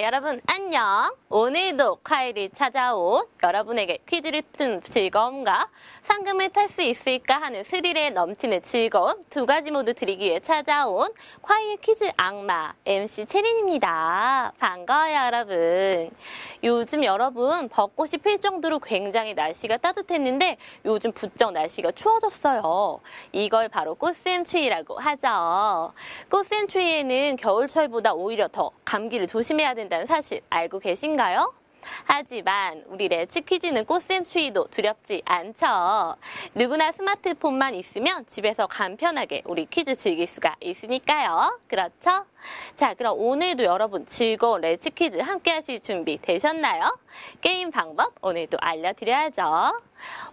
여러분 안녕. 오늘도 콰이를 찾아온 여러분에게 퀴즈를 푸는 즐거움과 상금을 탈 수 있을까 하는 스릴에 넘치는 즐거움 두 가지 모두 드리기 위해 찾아온 콰이의 퀴즈 악마 MC 채린입니다. 반가워요 여러분. 요즘 여러분 벚꽃이 필 정도로 굉장히 날씨가 따뜻했는데 요즘 부쩍 날씨가 추워졌어요. 이걸 바로 꽃샘추위라고 하죠. 꽃샘추위에는 겨울철보다 오히려 더 감기를 조심해야 된다는 사실 알고 계신가요? 하지만 우리 레츠 퀴즈는 꽃샘추위도 두렵지 않죠. 누구나 스마트폰만 있으면 집에서 간편하게 우리 퀴즈 즐길 수가 있으니까요. 그렇죠? 자, 그럼 오늘도 여러분 즐거운 레츠 퀴즈 함께 하실 준비 되셨나요? 게임 방법 오늘도 알려드려야죠.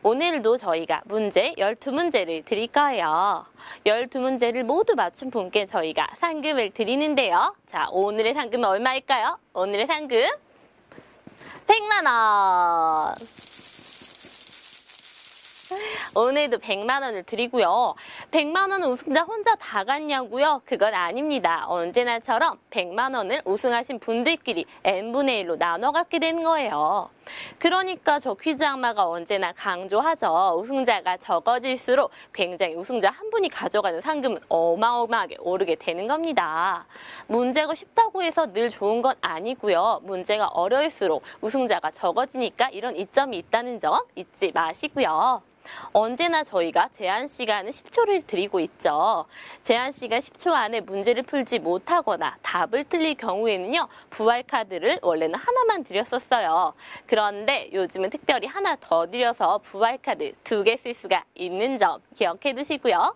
오늘도 저희가 문제 12문제를 드릴 거예요. 12문제를 모두 맞춘 분께 저희가 상금을 드리는데요. 자, 오늘의 상금은 얼마일까요? 오늘의 상금 100만 원! 오늘도 100만 원을 드리고요. 100만 원은 우승자 혼자 다 갔냐고요? 그건 아닙니다. 언제나처럼 100만 원을 우승하신 분들끼리 n분의 1로 나눠 갖게 된 거예요. 그러니까 저 퀴즈 악마가 언제나 강조하죠. 우승자가 적어질수록 굉장히 우승자 한 분이 가져가는 상금은 어마어마하게 오르게 되는 겁니다. 문제가 쉽다고 해서 늘 좋은 건 아니고요. 문제가 어려울수록 우승자가 적어지니까 이런 이점이 있다는 점 잊지 마시고요. 언제나 저희가 제한 시간은 10초를 드리고 있죠. 제한 시간 10초 안에 문제를 풀지 못하거나 답을 틀릴 경우에는요. 부활카드를 원래는 하나만 드렸었어요. 그런데 요즘은 특별히 하나 더 드려서 부활카드 2개 쓸 수가 있는 점 기억해 두시고요.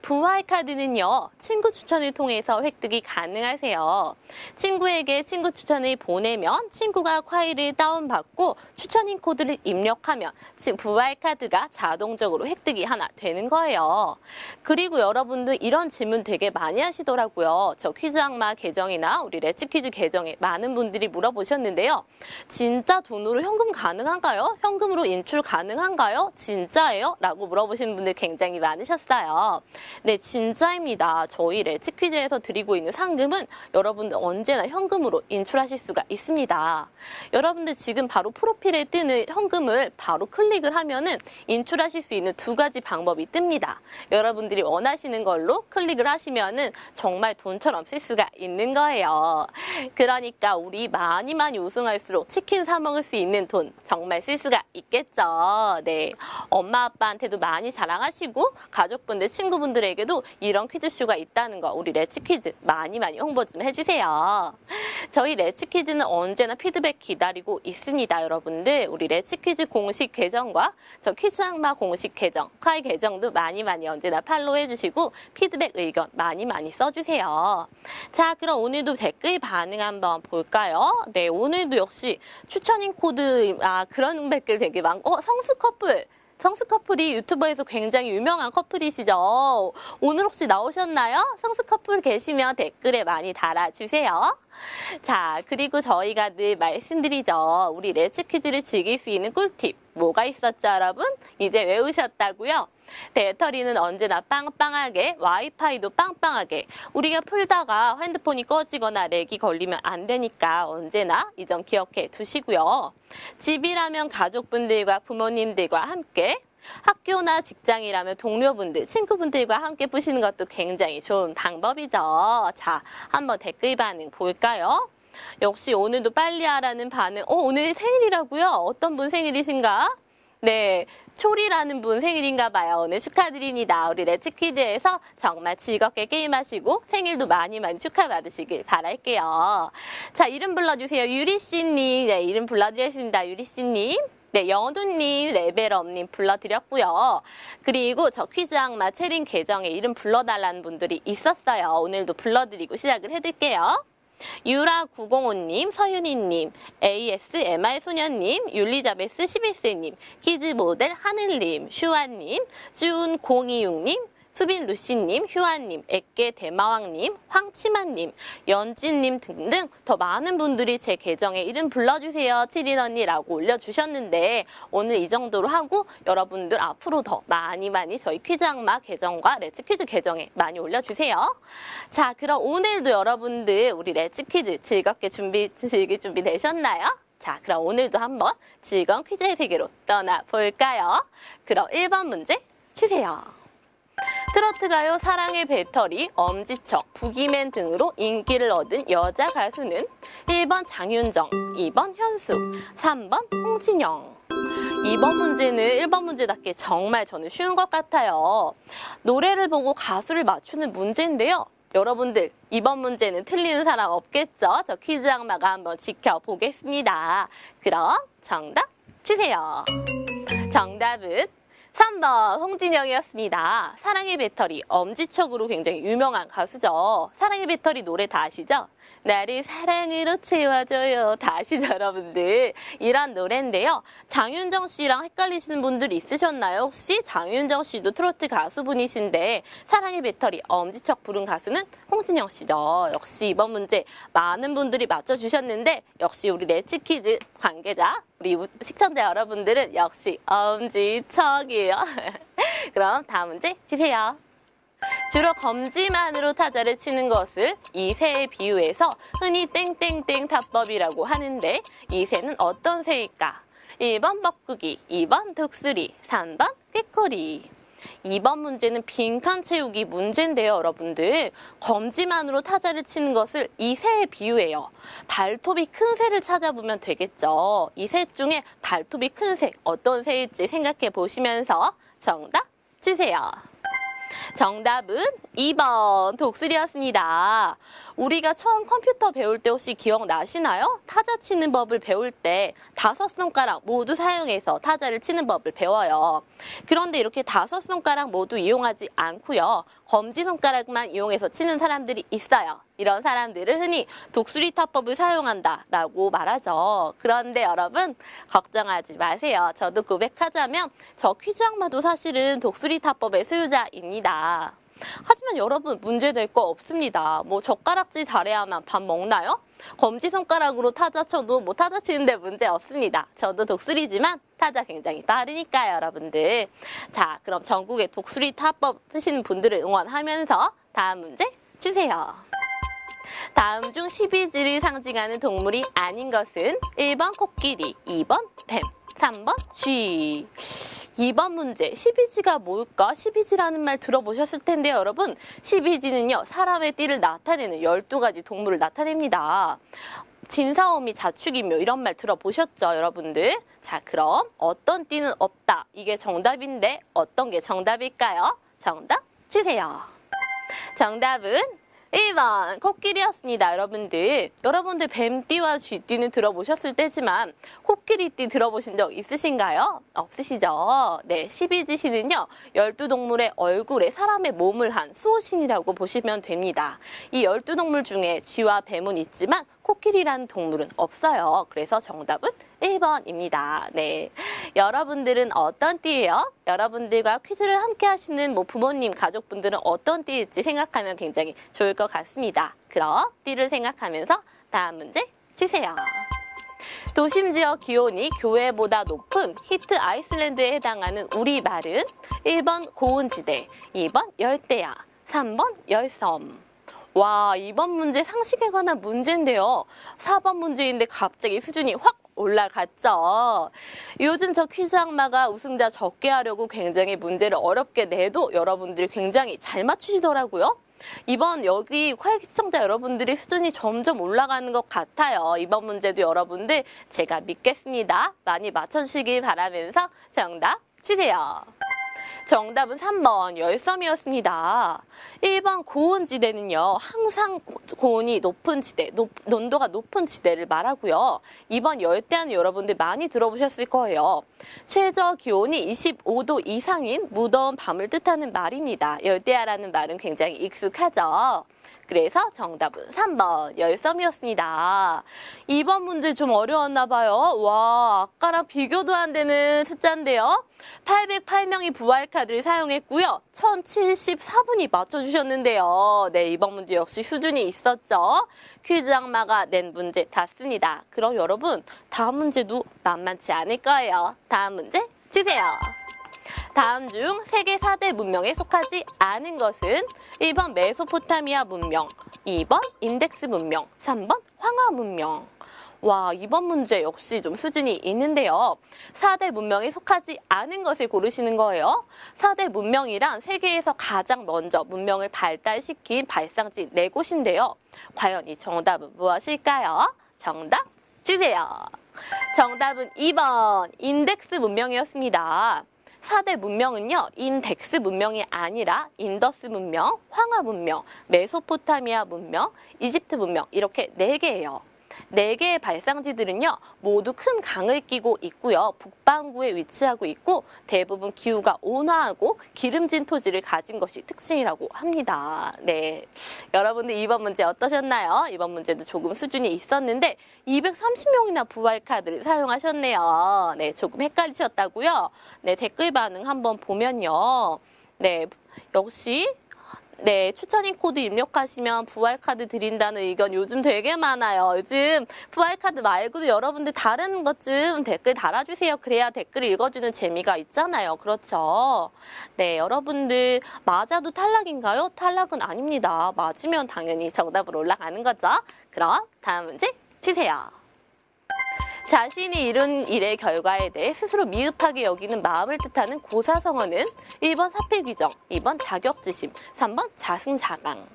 부활카드는요. 친구 추천을 통해서 획득이 가능하세요. 친구에게 친구 추천을 보내면 친구가 콰이를 다운받고 추천인 코드를 입력하면 부활카드가 자동적으로 획득이 하나 되는 거예요. 그리고 여러분들 이런 질문 되게 많이 하시더라고요. 저 퀴즈 악마 계정이나 우리 레츠 퀴즈 계정에 많은 분들이 물어보셨는데요. 진짜 돈으로 현금 가능한가요? 현금으로 인출 가능한가요? 진짜예요? 라고 물어보신 분들 굉장히 많으셨어요. 네, 진짜입니다. 저희 레츠 퀴즈에서 드리고 있는 상금은 여러분들 언제나 현금으로 인출하실 수가 있습니다. 여러분들 지금 바로 프로필에 뜨는 현금을 바로 클릭을 하면은 인출하실 수 있는 두 가지 방법이 뜹니다. 여러분들이 원하시는 걸로 클릭을 하시면은 정말 돈처럼 쓸 수가 있는 거예요. 그러니까 우리 많이 우승할수록 치킨 사 먹을 수 있는 돈 정말 쓸 수가 있겠죠. 네, 엄마 아빠한테도 많이 자랑하시고 가족분들 친구분들에게도 이런 퀴즈쇼가 있다는 거 우리 레츠 퀴즈 많이 홍보 좀 해주세요. 저희 레츠 퀴즈는 언제나 피드백 기다리고 있습니다. 여러분들 우리 레츠 퀴즈 공식 계정과 저 퀴즈 악마 공식 계정 콰이 계정도 많이 언제나 팔로우 해주시고 피드백 의견 많이 써주세요. 자, 그럼 오늘도 댓글 반응 한번 볼까요? 네, 오늘도 역시 추천인 코드 그런 댓글 되게 많고 성수 커플이 유튜버에서 굉장히 유명한 커플이시죠. 오늘 혹시 나오셨나요? 성수 커플 계시면 댓글에 많이 달아주세요. 자, 그리고 저희가 늘 말씀드리죠. 우리 레츠 퀴즈를 즐길 수 있는 꿀팁 뭐가 있었죠, 여러분? 이제 외우셨다고요? 배터리는 언제나 빵빵하게, 와이파이도 빵빵하게. 우리가 풀다가 핸드폰이 꺼지거나 렉이 걸리면 안 되니까 언제나 이 점 기억해 두시고요. 집이라면 가족분들과 부모님들과 함께, 학교나 직장이라면 동료분들, 친구분들과 함께 푸시는 것도 굉장히 좋은 방법이죠. 자, 한번 댓글 반응 볼까요? 역시 오늘도 빨리 하라는 반응. 오늘 생일이라고요? 어떤 분 생일이신가? 네, 초리라는 분 생일인가 봐요. 오늘 축하드립니다. 우리 레츠 퀴즈에서 정말 즐겁게 게임하시고 생일도 많이 축하받으시길 바랄게요. 자, 이름 불러주세요. 유리씨님. 네, 이름 불러드렸습니다. 유리씨님. 네, 연우님, 레벨업님 불러드렸고요. 그리고 저 퀴즈 악마 채린 계정에 이름 불러달라는 분들이 있었어요. 오늘도 불러드리고 시작을 해드릴게요. 유라905님, 서윤희님, ASMR소녀님, 율리자베스 11세님, 키즈모델 하늘님, 슈아님, 준026님, 수빈 루시님, 휴아님, 액계 대마왕님, 황치마님, 연진님 등등 더 많은 분들이 제 계정에 이름 불러주세요. 치린 언니라고 올려주셨는데 오늘 이 정도로 하고 여러분들 앞으로 더 많이 저희 퀴즈 악마 계정과 레츠 퀴즈 계정에 많이 올려주세요. 자, 그럼 오늘도 여러분들 우리 레츠 퀴즈 즐겁게 즐길 준비 되셨나요? 자, 그럼 오늘도 한번 즐거운 퀴즈의 세계로 떠나볼까요? 그럼 1번 문제 주세요. 트로트 가요 사랑의 배터리, 엄지척, 부기맨 등으로 인기를 얻은 여자 가수는 1번 장윤정, 2번 현숙, 3번 홍진영. 2번 문제는 1번 문제답게 정말 저는 쉬운 것 같아요. 노래를 보고 가수를 맞추는 문제인데요. 여러분들 이번 문제는 틀리는 사람 없겠죠? 저 퀴즈 악마가 한번 지켜보겠습니다. 그럼 정답 주세요. 정답은 3번 홍진영이었습니다. 사랑의 배터리, 엄지척으로 굉장히 유명한 가수죠. 사랑의 배터리 노래 다 아시죠? 나를 사랑으로 채워줘요. 다 아시죠, 여러분들? 이런 노래인데요. 장윤정 씨랑 헷갈리시는 분들 있으셨나요? 혹시 장윤정 씨도 트로트 가수분이신데 사랑의 배터리, 엄지척 부른 가수는 홍진영 씨죠. 역시 이번 문제 많은 분들이 맞춰주셨는데 역시 우리 레츠 퀴즈 관계자, 우리 시청자 여러분들은 역시 엄지척이에요. 그럼 다음 문제 주세요. 주로 검지만으로 타자를 치는 것을 이 새에 비유해서 흔히 땡땡땡 타법이라고 하는데 이 새는 어떤 새일까? 1번 뻐꾸기, 2번 독수리, 3번 꾀꼬리. 2번 문제는 빈칸 채우기 문제인데요, 여러분들. 검지만으로 타자를 치는 것을 이 새에 비유해요. 발톱이 큰 새를 찾아보면 되겠죠. 이 새 중에 발톱이 큰 새, 어떤 새일지 생각해 보시면서 정답 주세요. 정답은 2번 독수리였습니다. 우리가 처음 컴퓨터 배울 때 혹시 기억나시나요? 타자 치는 법을 배울 때 5손가락 모두 사용해서 타자를 치는 법을 배워요. 그런데 이렇게 5손가락 모두 이용하지 않고요. 검지손가락만 이용해서 치는 사람들이 있어요. 이런 사람들을 흔히 독수리 타법을 사용한다라고 말하죠. 그런데 여러분 걱정하지 마세요. 저도 고백하자면 저 퀴즈 악마도 사실은 독수리 타법의 소유자입니다. 하지만 여러분 문제될 거 없습니다. 뭐 젓가락질 잘해야만 밥 먹나요? 검지손가락으로 타자 쳐도 뭐 타자 치는데 문제 없습니다. 저도 독수리지만 타자 굉장히 빠르니까요, 여러분들. 자, 그럼 전국의 독수리 타법 쓰시는 분들을 응원하면서 다음 문제 주세요. 다음 중 12지를 상징하는 동물이 아닌 것은 1번 코끼리, 2번 뱀, 3번 쥐. 2번 문제, 12지가 뭘까? 12지라는 말 들어보셨을 텐데요, 여러분. 12지는요, 사람의 띠를 나타내는 12가지 동물을 나타냅니다. 진사오미, 자축인묘 이런 말 들어보셨죠, 여러분들? 자, 그럼 어떤 띠는 없다. 이게 정답인데 어떤 게 정답일까요? 정답 주세요. 정답은 1번 코끼리였습니다, 여러분들. 여러분들 뱀띠와 쥐띠는 들어보셨을 때지만 코끼리띠 들어보신 적 있으신가요? 없으시죠? 네, 12지신은요 12동물의 얼굴에 사람의 몸을 한 수호신이라고 보시면 됩니다. 이 12동물 중에 쥐와 뱀은 있지만 코끼리라는 동물은 없어요. 그래서 정답은 1번입니다. 네, 여러분들은 어떤 띠예요? 여러분들과 퀴즈를 함께 하시는 부모님, 가족분들은 어떤 띠일지 생각하면 굉장히 좋을 것 같습니다. 그럼 띠를 생각하면서 다음 문제 주세요. 도심지역 기온이 교외보다 높은 히트 아이슬란드에 해당하는 우리말은 1번 고온지대, 2번 열대야, 3번 열섬. 와, 이번 문제 상식에 관한 문제인데요. 4번 문제인데 갑자기 수준이 확 올라갔죠. 요즘 저 퀴즈 악마가 우승자 적게 하려고 굉장히 문제를 어렵게 내도 여러분들이 굉장히 잘 맞추시더라고요. 이번 여기 시청자 여러분들의 수준이 점점 올라가는 것 같아요. 이번 문제도 여러분들 제가 믿겠습니다. 많이 맞춰주시길 바라면서 정답 주세요. 정답은 3번 열섬이었습니다. 1번 고온지대는요. 항상 고온이 높은 지대, 온도가 높은 지대를 말하고요. 2번 열대야는 여러분들 많이 들어보셨을 거예요. 최저 기온이 25도 이상인 무더운 밤을 뜻하는 말입니다. 열대야라는 말은 굉장히 익숙하죠. 그래서 정답은 3번 열섬이었습니다. 2번 문제 좀 어려웠나 봐요. 와, 아까랑 비교도 안 되는 숫자인데요. 808명이 부활카드를 사용했고요. 1074분이 맞춰주셨는데요. 네, 이번 문제 역시 수준이 있었죠. 퀴즈 악마가 낸 문제 다 씁니다. 그럼 여러분, 다음 문제도 만만치 않을 거예요. 다음 문제 주세요. 다음 중 세계 4대 문명에 속하지 않은 것은 1번 메소포타미아 문명, 2번 인덱스 문명, 3번 황하 문명. 와, 이번 문제 역시 좀 수준이 있는데요. 4대 문명에 속하지 않은 것을 고르시는 거예요. 4대 문명이란 세계에서 가장 먼저 문명을 발달시킨 발상지 4곳인데요. 과연 이 정답은 무엇일까요? 정답 주세요. 정답은 2번 인덱스 문명이었습니다. 4대 문명은요, 인덱스 문명이 아니라 인더스 문명, 황하 문명, 메소포타미아 문명, 이집트 문명 이렇게 4개예요. 4개의 발상지들은요, 모두 큰 강을 끼고 있고요. 북반구에 위치하고 있고 대부분 기후가 온화하고 기름진 토지를 가진 것이 특징이라고 합니다. 네, 여러분들 이번 문제 어떠셨나요? 이번 문제도 조금 수준이 있었는데 230명이나 부활카드를 사용하셨네요. 네, 조금 헷갈리셨다고요? 네, 댓글 반응 한번 보면요. 네, 역시 네, 추천인 코드 입력하시면 부활카드 드린다는 의견 요즘 되게 많아요. 요즘 부활카드 말고도 여러분들 다른 것 좀 댓글 달아주세요. 그래야 댓글 읽어주는 재미가 있잖아요. 그렇죠? 네, 여러분들 맞아도 탈락인가요? 탈락은 아닙니다. 맞으면 당연히 정답으로 올라가는 거죠. 그럼 다음 문제 주세요. 자신이 이룬 일의 결과에 대해 스스로 미흡하게 여기는 마음을 뜻하는 고사성어는 1번 사필귀정, 2번 자격지심, 3번 자승자강.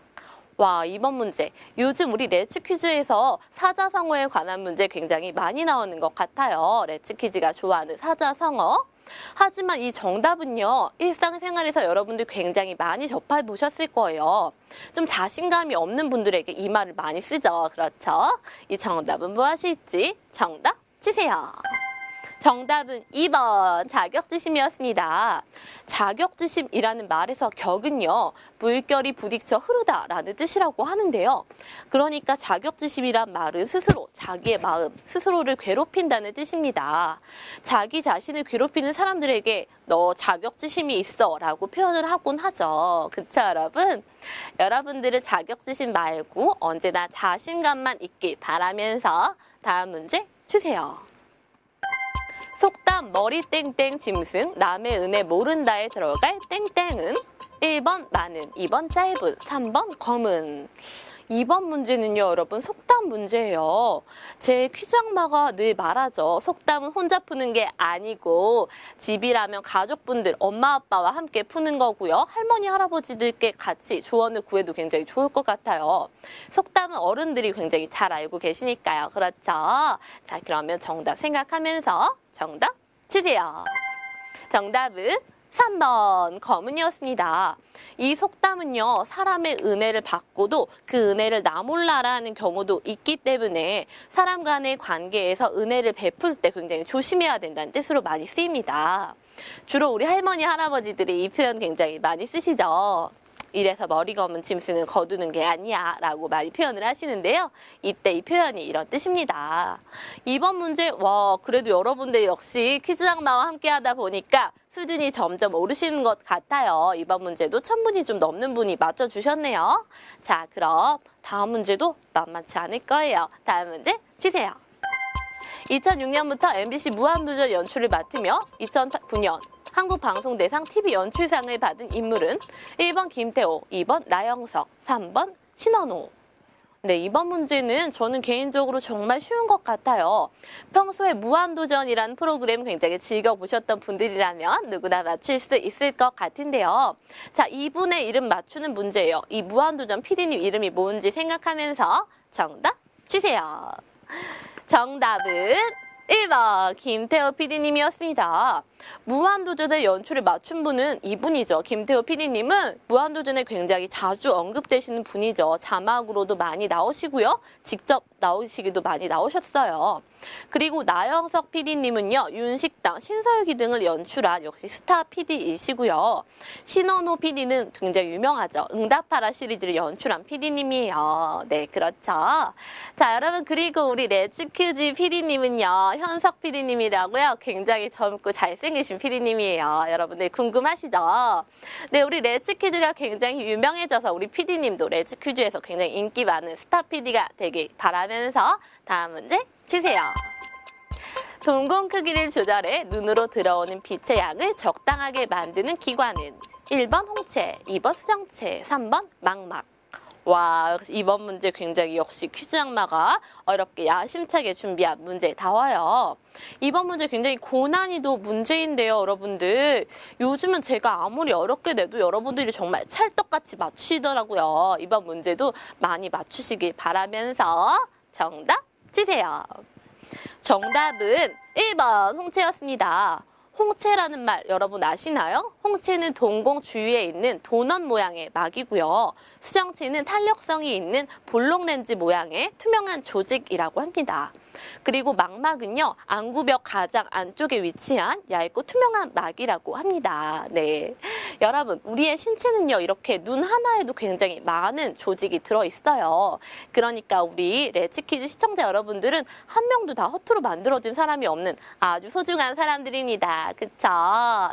와, 이번 문제. 요즘 우리 레츠 퀴즈에서 사자성어에 관한 문제 굉장히 많이 나오는 것 같아요. 레츠 퀴즈가 좋아하는 사자성어. 하지만 이 정답은요, 일상생활에서 여러분들 굉장히 많이 접해보셨을 거예요. 좀 자신감이 없는 분들에게 이 말을 많이 쓰죠. 그렇죠? 이 정답은 무엇일지 정답 주세요. 정답은 2번 자격지심이었습니다. 자격지심이라는 말에서 격은요, 물결이 부딪혀 흐르다라는 뜻이라고 하는데요. 그러니까 자격지심이란 말은 스스로 자기의 마음, 스스로를 괴롭힌다는 뜻입니다. 자기 자신을 괴롭히는 사람들에게 너 자격지심이 있어 라고 표현을 하곤 하죠. 그쵸, 여러분? 여러분들은 자격지심 말고 언제나 자신감만 있길 바라면서 다음 문제 주세요. 속담 머리 땡땡 짐승 남의 은혜 모른다에 들어갈 땡땡은 1번 많은, 2번 짧은, 3번 검은. 2번 문제는요, 여러분 속담 문제예요. 제 퀴즈 악마가 늘 말하죠. 속담은 혼자 푸는 게 아니고 집이라면 가족분들, 엄마 아빠와 함께 푸는 거고요. 할머니 할아버지들께 같이 조언을 구해도 굉장히 좋을 것 같아요. 속담은 어른들이 굉장히 잘 알고 계시니까요. 그렇죠? 자, 그러면 정답 생각하면서 정답 주세요. 정답은 3번 검은이었습니다. 이 속담은요, 사람의 은혜를 받고도 그 은혜를 나 몰라라 하는 경우도 있기 때문에 사람 간의 관계에서 은혜를 베풀 때 굉장히 조심해야 된다는 뜻으로 많이 쓰입니다. 주로 우리 할머니, 할아버지들이 이 표현 굉장히 많이 쓰시죠. 이래서 머리 검은 짐승은 거두는 게 아니야 라고 많이 표현을 하시는데요. 이때 이 표현이 이런 뜻입니다. 이번 문제, 와, 그래도 여러분들 역시 퀴즈 악마와 함께 하다 보니까 수준이 점점 오르시는 것 같아요. 이번 문제도 1000분이 좀 넘는 분이 맞춰주셨네요. 자, 그럼 다음 문제도 만만치 않을 거예요. 다음 문제 주세요. 2006년부터 MBC 무한도전 연출을 맡으며 2009년 한국방송대상 TV 연출상을 받은 인물은 1번 김태호, 2번 나영석, 3번 신원호. 네, 이번 문제는 저는 개인적으로 정말 쉬운 것 같아요. 평소에 무한도전이라는 프로그램 굉장히 즐겨보셨던 분들이라면 누구나 맞출 수 있을 것 같은데요. 자, 이분의 이름 맞추는 문제예요. 이 무한도전 PD님 이름이 뭔지 생각하면서 정답 주세요. 정답은 1번 김태호 PD님이었습니다. 무한도전의 연출을 맞춘 분은 이분이죠. 김태호 PD님은 무한도전에 굉장히 자주 언급되시는 분이죠. 자막으로도 많이 나오시고요. 직접 나오시기도 많이 나오셨어요. 그리고 나영석 PD님은요. 윤식당, 신서유기 등을 연출한 역시 스타 PD이시고요. 신원호 PD는 굉장히 유명하죠. 응답하라 시리즈를 연출한 PD님이에요. 네, 그렇죠. 자, 여러분 그리고 우리 레츠큐즈 PD님은요. 현석 PD님이라고요. 굉장히 젊고 잘생기신 PD님이에요. 여러분들 궁금하시죠? 네, 우리 레츠퀴즈가 굉장히 유명해져서 우리 PD님도 레츠퀴즈에서 굉장히 인기 많은 스타 PD가 되길 바라면서 다음 문제 주세요. 동공 크기를 조절해 눈으로 들어오는 빛의 양을 적당하게 만드는 기관은 1번 홍채, 2번 수정채, 3번 망막. 와, 이번 문제 굉장히 역시 퀴즈 악마가 어렵게 야심차게 준비한 문제 나와요. 이번 문제 굉장히 고난이도 문제인데요, 여러분들. 요즘은 제가 아무리 어렵게 내도 여러분들이 정말 찰떡같이 맞추시더라고요. 이번 문제도 많이 맞추시길 바라면서 정답 주세요. 정답은 1번 홍채였습니다. 홍채라는 말 여러분 아시나요? 홍채는 동공 주위에 있는 도넛 모양의 막이고요. 수정체는 탄력성이 있는 볼록 렌즈 모양의 투명한 조직이라고 합니다. 그리고 망막은요, 안구벽 가장 안쪽에 위치한 얇고 투명한 막이라고 합니다. 네, 여러분 우리의 신체는요 이렇게 눈 하나에도 굉장히 많은 조직이 들어있어요. 그러니까 우리 레츠퀴즈 시청자 여러분들은 한 명도 다 허투루 만들어진 사람이 없는 아주 소중한 사람들입니다. 그쵸?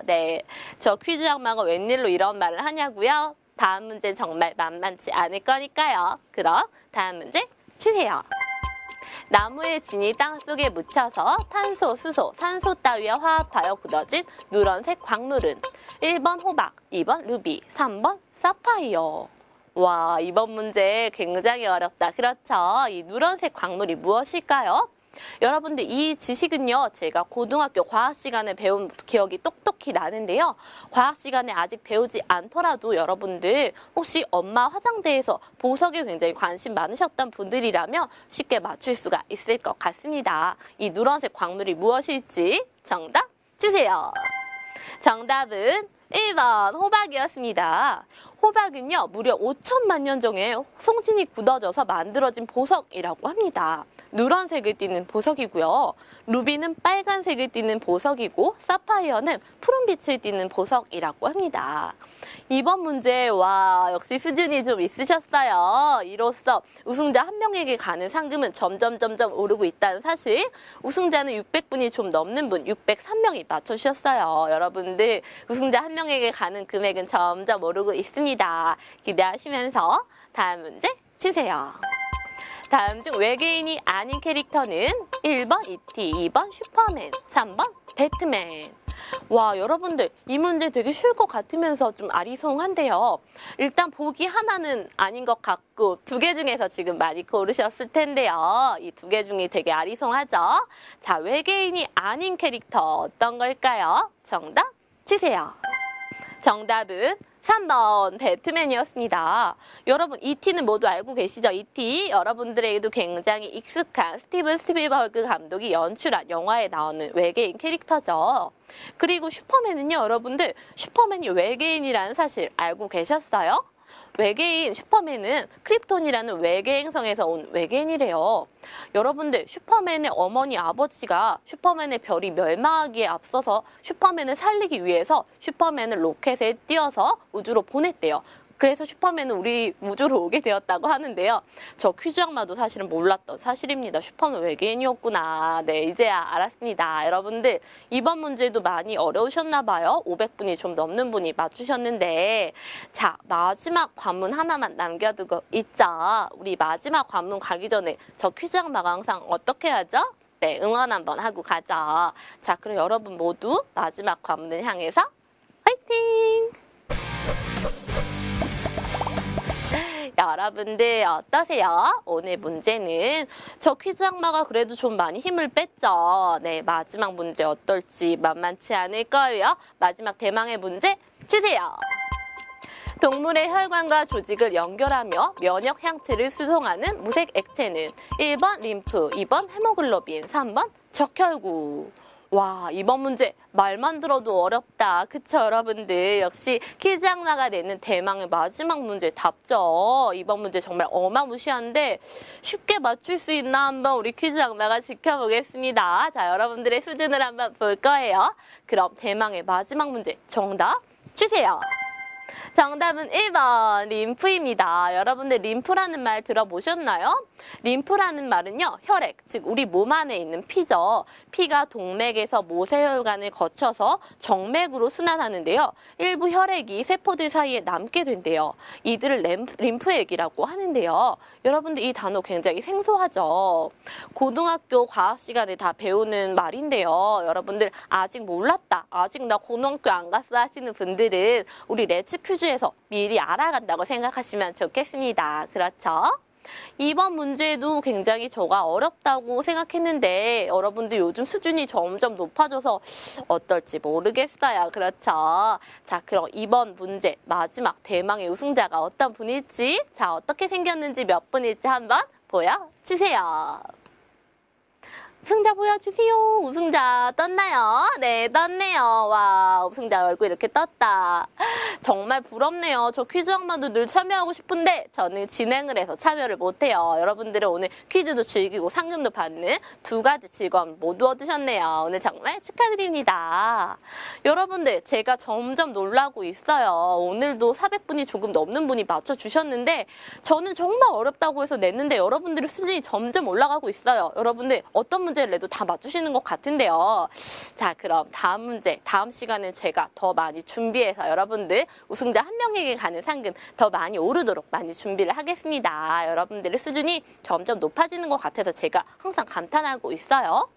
네, 저 퀴즈 악마가 웬일로 이런 말을 하냐고요? 다음 문제 정말 만만치 않을 거니까요. 그럼 다음 문제 주세요. 나무의 진이 땅속에 묻혀서 탄소, 수소, 산소 따위와 화합하여 굳어진 누런색 광물은 1번 호박, 2번 루비, 3번 사파이어. 와, 이번 문제 굉장히 어렵다. 그렇죠? 이 누런색 광물이 무엇일까요? 여러분들 이 지식은요, 제가 고등학교 과학 시간에 배운 기억이 똑똑히 나는데요. 과학 시간에 아직 배우지 않더라도 여러분들 혹시 엄마 화장대에서 보석에 굉장히 관심 많으셨던 분들이라면 쉽게 맞출 수가 있을 것 같습니다. 이 누런색 광물이 무엇일지 정답 주세요. 정답은 1번 호박이었습니다. 호박은요, 무려 5천만 년 전에 송진이 굳어져서 만들어진 보석이라고 합니다. 누런색을 띠는 보석이고요. 루비는 빨간색을 띠는 보석이고 사파이어는 푸른빛을 띠는 보석이라고 합니다. 이번 문제 와 역시 수준이 좀 있으셨어요. 이로써 우승자 한 명에게 가는 상금은 점점 오르고 있다는 사실. 우승자는 600분이 좀 넘는 분 603명이 맞춰주셨어요. 여러분들 우승자 한 명에게 가는 금액은 점점 오르고 있습니다. 기대하시면서 다음 문제 주세요. 다음 중 외계인이 아닌 캐릭터는 1번 E.T., 2번 슈퍼맨, 3번 배트맨. 와, 여러분들 이 문제 되게 쉬울 것 같으면서 좀 아리송한데요. 일단 보기 하나는 아닌 것 같고 두 개 중에서 지금 많이 고르셨을 텐데요. 이 두 개 중에 되게 아리송하죠? 자, 외계인이 아닌 캐릭터 어떤 걸까요? 정답 주세요. 정답은 3번 배트맨이었습니다. 여러분 E.T.는 모두 알고 계시죠? E.T. 여러분들에게도 굉장히 익숙한 스티븐 스필버그 감독이 연출한 영화에 나오는 외계인 캐릭터죠. 그리고 슈퍼맨은요, 여러분들 슈퍼맨이 외계인이라는 사실 알고 계셨어요? 외계인 슈퍼맨은 크립톤이라는 외계 행성에서 온 외계인이래요. 여러분들 슈퍼맨의 어머니 아버지가 슈퍼맨의 별이 멸망하기에 앞서서 슈퍼맨을 살리기 위해서 슈퍼맨을 로켓에 띄워서 우주로 보냈대요. 그래서 슈퍼맨은 우리 우주로 오게 되었다고 하는데요. 저 퀴즈 악마도 사실은 몰랐던 사실입니다. 슈퍼맨 외계인이었구나. 네, 이제야 알았습니다. 여러분들 이번 문제도 많이 어려우셨나 봐요. 500분이 좀 넘는 분이 맞추셨는데 자, 마지막 관문 하나만 남겨두고 있죠. 우리 마지막 관문 가기 전에 저 퀴즈 악마가 항상 어떻게 하죠? 네, 응원 한번 하고 가죠. 자, 그럼 여러분 모두 마지막 관문을 향해서 화이팅! 여러분들 어떠세요? 오늘 문제는 저 퀴즈 악마가 그래도 좀 많이 힘을 뺐죠. 네, 마지막 문제 어떨지 만만치 않을 거예요. 마지막 대망의 문제 주세요. 동물의 혈관과 조직을 연결하며 면역 향체를 수송하는 무색 액체는 1번 림프, 2번 헤모글로빈, 3번 적혈구. 와, 이번 문제 말만 들어도 어렵다. 그쵸, 여러분들? 역시 퀴즈 악마가 내는 대망의 마지막 문제 답죠. 이번 문제 정말 어마무시한데 쉽게 맞출 수 있나 한번 우리 퀴즈 악마가 지켜보겠습니다. 자, 여러분들의 수준을 한번 볼 거예요. 그럼 대망의 마지막 문제 정답 주세요. 정답은 1번 림프입니다. 여러분들 림프라는 말 들어보셨나요? 림프라는 말은요, 혈액, 즉 우리 몸 안에 있는 피죠. 피가 동맥에서 모세혈관을 거쳐서 정맥으로 순환하는데요. 일부 혈액이 세포들 사이에 남게 된대요. 이들을 림프액이라고 하는데요. 여러분들 이 단어 굉장히 생소하죠? 고등학교 과학 시간에 다 배우는 말인데요. 여러분들 아직 몰랐다, 아직 나 고등학교 안 갔어 하시는 분들은 우리 레츠 퀴즈에서 미리 알아간다고 생각하시면 좋겠습니다. 그렇죠? 이번 문제도 굉장히 저가 어렵다고 생각했는데 여러분들 요즘 수준이 점점 높아져서 어떨지 모르겠어요. 그렇죠? 자, 그럼 이번 문제 마지막 대망의 우승자가 어떤 분일지, 자, 어떻게 생겼는지 몇 분일지 한번 보여주세요. 우승자 보여주세요. 우승자 떴나요? 네, 떴네요. 와, 우승자 얼굴 이렇게 떴다. 정말 부럽네요. 저 퀴즈 악마도 늘 참여하고 싶은데 저는 진행을 해서 참여를 못해요. 여러분들은 오늘 퀴즈도 즐기고 상금도 받는 두 가지 즐거움 모두 얻으셨네요. 오늘 정말 축하드립니다. 여러분들, 제가 점점 놀라고 있어요. 오늘도 400분이 조금 넘는 분이 맞춰주셨는데 저는 정말 어렵다고 해서 냈는데 여러분들의 수준이 점점 올라가고 있어요. 여러분들 어떤 문제를 내도 다 맞추시는 것 같은데요. 자, 그럼 다음 문제, 다음 시간은 제가 더 많이 준비해서 여러분들 우승자 한 명에게 가는 상금 더 많이 오르도록 많이 준비를 하겠습니다. 여러분들의 수준이 점점 높아지는 것 같아서 제가 항상 감탄하고 있어요.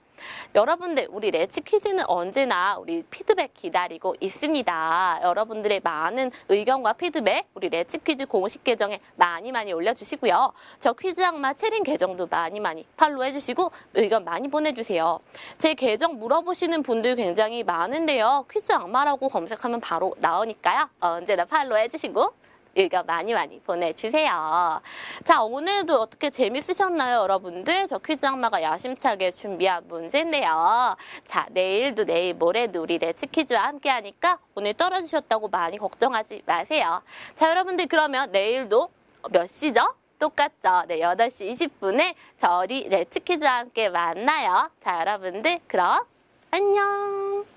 여러분들, 우리 레츠 퀴즈는 언제나 우리 피드백 기다리고 있습니다. 여러분들의 많은 의견과 피드백 우리 레츠 퀴즈 공식 계정에 많이 올려주시고요. 저 퀴즈 악마 채린 계정도 많이 팔로우 해주시고 의견 많이 보내주세요. 제 계정 물어보시는 분들 굉장히 많은데요. 퀴즈 악마라고 검색하면 바로 나오니까요. 언제나 팔로우 해주시고 의견 많이 보내주세요. 자, 오늘도 어떻게 재밌으셨나요, 여러분들? 저 퀴즈 악마가 야심차게 준비한 문제인데요. 자, 내일도 내일 모레도 우리 레츠 퀴즈와 함께 하니까 오늘 떨어지셨다고 많이 걱정하지 마세요. 자, 여러분들 그러면 내일도 몇 시죠? 똑같죠? 네, 8시 20분에 저희 레츠 퀴즈와 함께 만나요. 자, 여러분들 그럼 안녕!